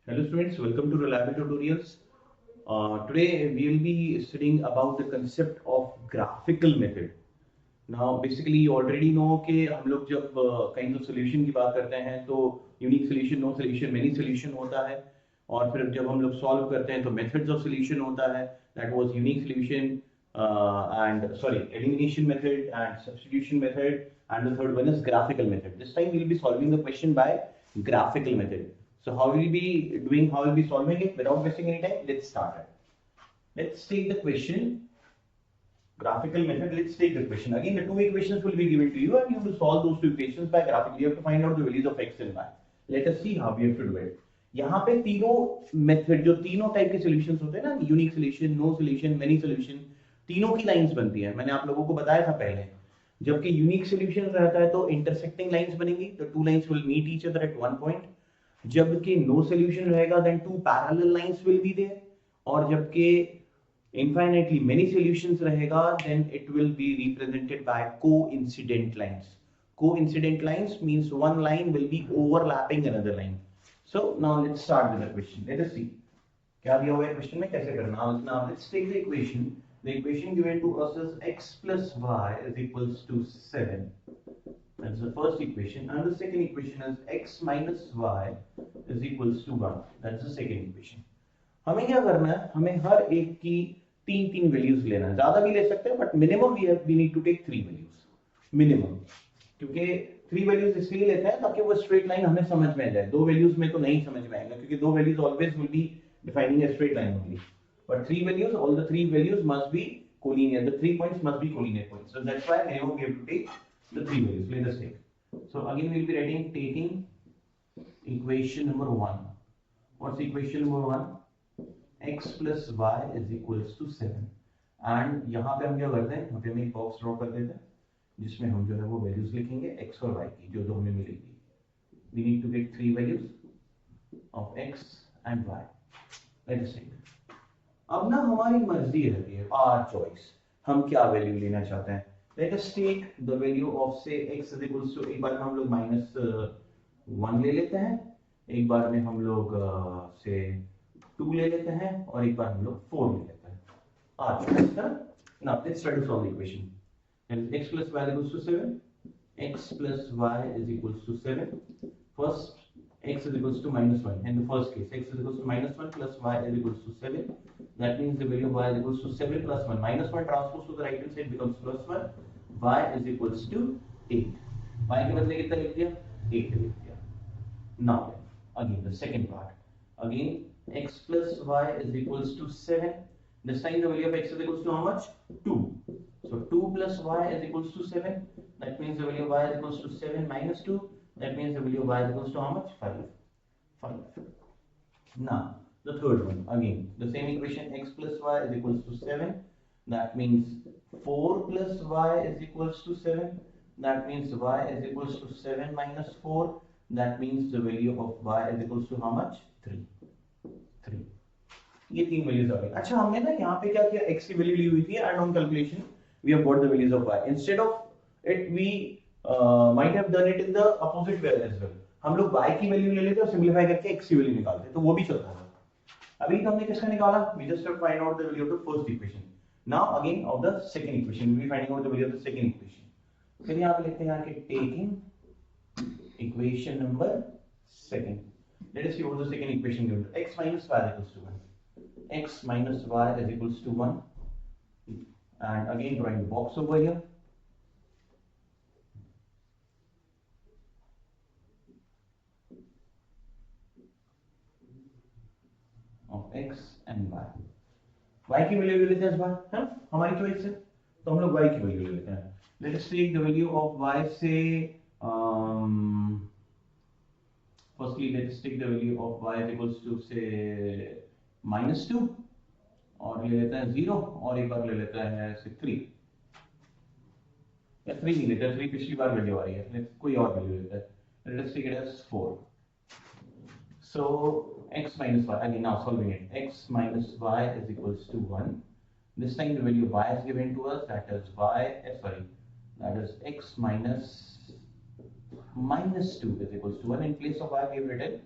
Hello students, welcome to Reliable Tutorials. Today we will be studying about the concept of graphical method. Now basically you already know कि हम लोग जब kinds of solution की बात करते हैं तो unique solution, no solution, many solution होता है और फिर जब हम लोग solve करते हैं तो methods of solution होता है, that was unique solution and sorry elimination method and substitution method, and the third one is graphical method. This time we will be solving the question by graphical method. So how will we be doing, how will we be solving it without wasting any time? Let's start it. Let's take the question, graphical method. Let's take the question. Again, the two equations will be given to you and you have to solve those two equations by graphically. You have to find out the values of x and y. Let us see how we have to do it. यहाँ पे तीनों method, जो तीनों type के solutions होते हैं ना, unique solution, no solution, many solution, तीनों की लाइंस बनती है. मैंने आप लोगों को बताया था पहले. जबकि यूनिक सॉल्यूशन रहता है तो इंटरसेक्टिंग लाइंस बनेंगी, the two lines will meet each other at one point. जबकि नो सॉल्यूशन रहेगा then two parallel lines will be there. और जबकि infinitely many solutions रहेगा then it will be represented by coincident lines. Coincident lines means one line will be overlapping another line. So now let's start with the question. Let us see क्या दिया हुआ है question में, कैसे करना. Now let's take the equation. The equation given to us is x plus y is equals to 7. That's the first equation. And the second equation is x minus y is equals to 1. That's the second equation. हमें क्या करना है, हमें हर एक की तीन तीन values लेना है. ज्यादा भी ले सकते हैं but minimum we need to take three values minimum. क्योंकि थ्री वैल्यूज इसलिए लेते हैं ताकि वो स्ट्रेट लाइन हमें समझ में आ जाए. दो वैल्यूज में तो नहीं समझ में आएगा क्योंकि दो values always will be defining a straight line only. But three values, all the three values must be collinear. The 3 points must be collinear points. So that's why minimum we have to take the three values. Let us take. So again we will be writing, taking equation number 1. What's equation number 1? x plus y is equals to 7. And यहाँ पे हम क्या करते हैं, यहाँ पे हम एक बॉक्स ड्रॉ कर देते हैं जिसमें हम जो है वो वैल्यूज लिखेंगे x और y की, जो दो हमें मिलेगी. We need to get three values of x and y. Let us take. अब ना हमारी मर्जी रहती है, आवर चॉइस, हम क्या वैल्यू लेना चाहते हैं. Let us take the value of से x इज इक्वल्स टू, एक बार में हम लोग -1 ले लेते हैं, एक बार में हम लोग से 2 ले लेते हैं और एक बार हम लोग 4 ले लेते हैं. अच्छा, now let's try to solve the equation. And x plus y is equals to 7. X plus y is equals to 7. First, x is equals to -1. In the first case, x is equals to -1 plus y is equals to 7. That means the value of y is equals to 7 plus 1. -1 transpose to the right hand side becomes plus 1. Y is equals to 8. Y के बदले कितना लिख दिया? 8 लिख दिया. Now, again the second part. Again, x plus y is equals to 7. This time the value of x is equals to how much? 2. So 2 plus y is equals to 7. That means the value of y is equals to 7 minus 2. That means the value of y is equals to how much? 5. 5. Now the third one. Again the same equation, x plus y is equals to 7. That means 4 plus y is equals to 7. That means y is equals to 7 minus 4. That means the value of y is equals to how much? 3. ये तीन values आ गई. अच्छा, हमने ना यहाँ पे क्या किया, x की वैल्यू ली हुई थी and on calculation we have got the values of y. Instead of it we might have done it in the opposite way as well. हम लोग y की वैल्यू ले लेते और सिंपलीफाई करके x की वैल्यू निकालते, तो वो भी चलता है. अभी तो हमने किसका निकाला, we just have find out the value of the first equation. Now again of the second equation we will finding out the value of the second equation. फिर यहाँ पे लिखते हैं कि taking equation number second. Let us see what the second equation given. X minus y is equals to 1. X minus y is equals to 1. And again drawing the box over here. Of x and y. Y की value ले लेते हैं इस बार, है ना, हमारी choice है तो हम लोग y की वैल्यू ले लेते हैं. Let us take the value of y से firstly let us take the value of y is equals to say -2 और ले लेते हैं 0 और एक बार ले लेते हैं से 3 या 3 नहीं लेते, 3 पिछली बार वैल्यू आ रही है, कोई और वैल्यू लेते हैं. Let us take it as 4. So x minus y, again now solving it, x minus y is equals to 1. This time the value of y is given to us, that is that is x minus -2 is equals to 1. In place of y we have written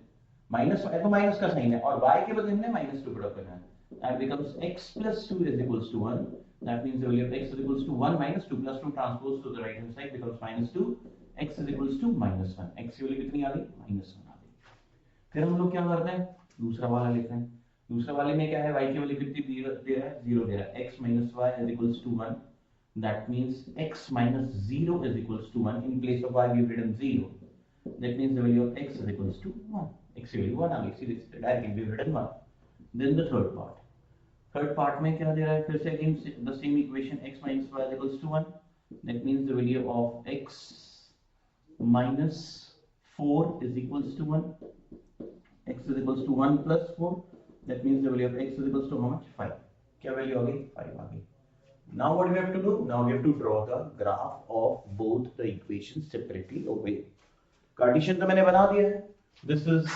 minus है तो minus का sign है और y के बदले में minus 2 put करना है. That becomes x plus 2 is equals to 1. That means the value of x is equals to 1 minus 2 plus 2 transpose to the right hand side becomes minus 2. X is equals to minus 1. x की value कितनी आ गई? Minus 1 आ गई. फिर हम लोग क्या करते हैं? दूसरा वाला लेते हैं. दूसरे वाले में क्या है? y की वैल्यू कितनी दे रहा है? 0 दे रहा है. x minus y is equals to 1. That means x minus 0 is equals to 1. In place of y we've written 0. That means the value of x is equals to 1. x की value 1 आ गई. सीधे directly we've written 1. Then the third part. Third part में क्या दे रहा है? फिर से again the same equation x minus y is equals to 1. That means the value of x minus 4 is equals to 1. x is equals to 1 plus 4. That means the value of x is equals to how much? 5. क्या value आ गई? 5 आ गई. Now what we have to do? Now we have to draw the graph of both the equations separately over here. Cartesian तो मैंने बना दिया है. This is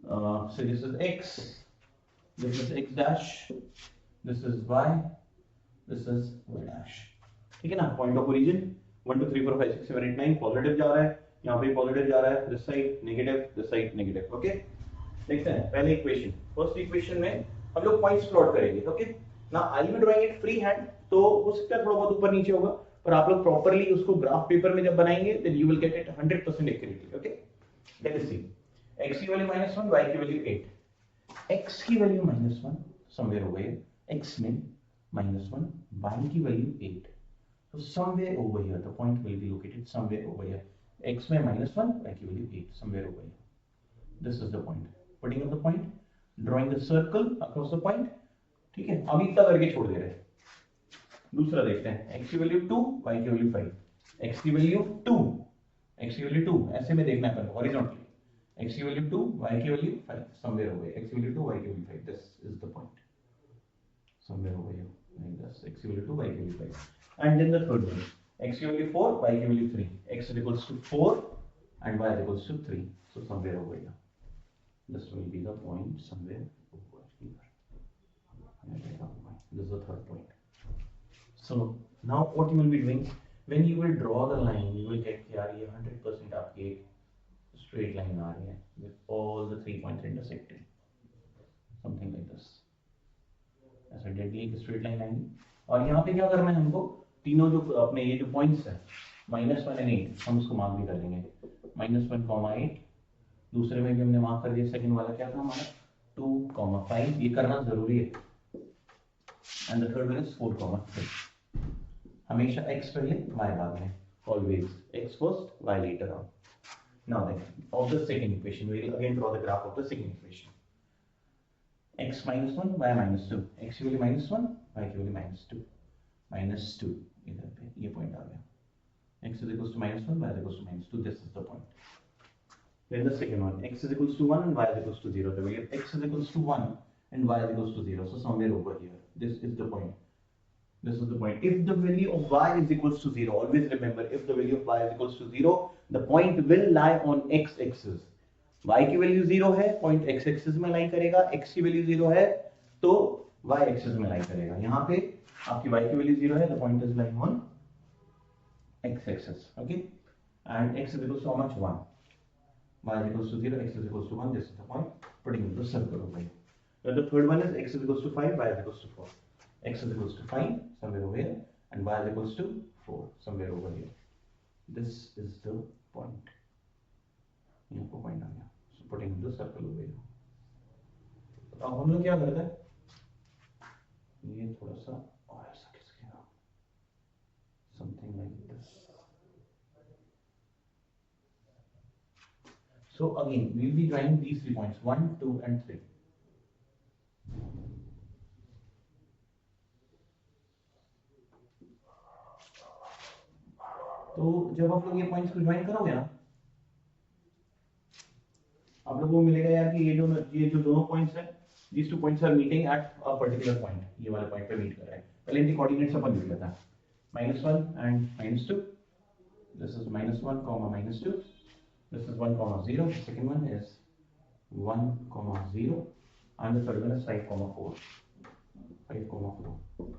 so this is x. This is x dash, this is y, this is y dash. ठीक है ना? Point of origin 1 2 3 4 5 6 7 8 9 positive जा रहा है, यहाँ पे पॉजिटिव जा रहा है, this side negative, this side negative. Okay, देखते हैं पहले इक्वेशन. फर्स्ट इक्वेशन में हम लोग पॉइंट्स प्लॉट करेंगे. ओके, ना I am drawing it free hand, तो हो सकता है थोड़ा बहुत ऊपर नीचे होगा, पर आप लोग प्रॉपर्ली उसको ग्राफ पेपर में जब बनाएंगे then you will get it 100% accurately. Okay, let us see. x की वैल्यू -1, y की वैल्यू 8. x की value -1 somewhere over here, x में -1, y की value 8. So somewhere over here the point will be located somewhere over here. x में -1, y की value 8 somewhere over here. This is the point. Putting up the point, drawing the circle across the point. ठीक है, हम इतना करके छोड़ दे रहे हैं. दूसरा देखते हैं. x की वैल्यू 2, y की वैल्यू 5. x की वैल्यू 2, x की वैल्यू 2 ऐसे में देखना है हॉरिजॉन्टली. x की वैल्यू 2, y की value 5 somewhere over here. x की वैल्यू 2, y की value 5. This is the point. Somewhere over here. Like this. x की वैल्यू 2, y की value 5. And then the third one. x की value 4, y की value 3. x is equals to 4 and y is equals to 3. So somewhere over here. This will be the point somewhere over here. This is the third point. So now what you will be doing, when you will draw the line, you will get कि यार ये 100% आपकी straight line आ रही है with all the 3 points intersecting, something like this. ऐसा deadly एक straight line आएगी. और यहाँ पे क्या करना है हमको? तीनों जो अपने ये जो points है -1 और 8 हम उसको मार्क भी कर लेंगे. -1, 8. दूसरे में भी हमने मार्क कर दिया. सेकंड वाला क्या था हमारा? 2, 5. ये करना जरूरी है. And the third one is 4, 3. हमेशा x पहले y बाद में. Always x first, y later on. Now then, of the second equation, we will again draw the graph of the second equation. X -1, y -2. X की value -1, y की value -2. -2 इधर पे ये point आ गया. X is equals to -1, y is equals to -2. This is the point. Then the second one, x is equals to 1 and y is equals to 0. The value of x is equals to 1 and y is equals to 0. So somewhere over here. This is the point. This is the point. If the value of y is equals to 0, always remember, if the value of y is equals to 0, the point will lie on x-axis. y की value 0 है, point x-axis में लाई करेगा. x की value 0 है, तो y-axis में लाई करेगा. यहाँ पे आपकी y की वैल्यू 0 है, the point is lying on x-axis. Okay, and x is equals to how much? 1. y is equals to 0, x is equals to 1. This is the point. Putting in the circle over here. Then the third one is x is equals to 5, y is equals to 4. X is equals to 5 somewhere over here and y is equals to 4 somewhere over here. This is the point. यहाँ पर point आ गया. So putting the circle over here. अब हम लोग क्या करते हैं? ये थोड़ा सा और ऐसा खिसकेगा. Something like this. So again, we will be drawing these 3 points, 1, 2 and 3. तो जब आप लोग ये पॉइंट्स को ज्वाइन करोगे ना, आप लोगों को मिलेगा यार कि ये जो दोनों पॉइंट्स हैं, these two points are meeting at a particular point. ये वाला पॉइंट पे मीट कर रहा है. पहले इनके कोऑर्डिनेट्स अपन लिख लेते हैं. -1 and -2. This is -1, -2. This is 1, 0. The second one is 1, 0, and the third one is 5, 4. 5, 4.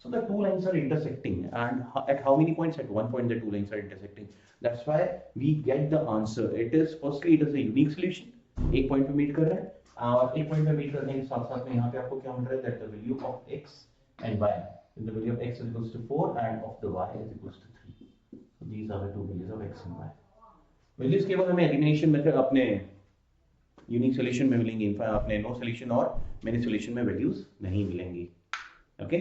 So the two lines are intersecting, and at how many points? At one point the two lines are intersecting. That's why we get the answer. It is, firstly, it is a unique solution, एक point पे meet कर रहा है, और एक point पे meet करने के साथ साथ में यहाँ पे आपको क्या मिल रहा है, that the value of x and y, the value of x is equals to 4 and of the y is equals to 3. So these are the two values of x and y. Values केवल हमें elimination method अपने unique solution में मिलेंगी, अपने no solution और many solution में values नहीं मिलेंगी। ओके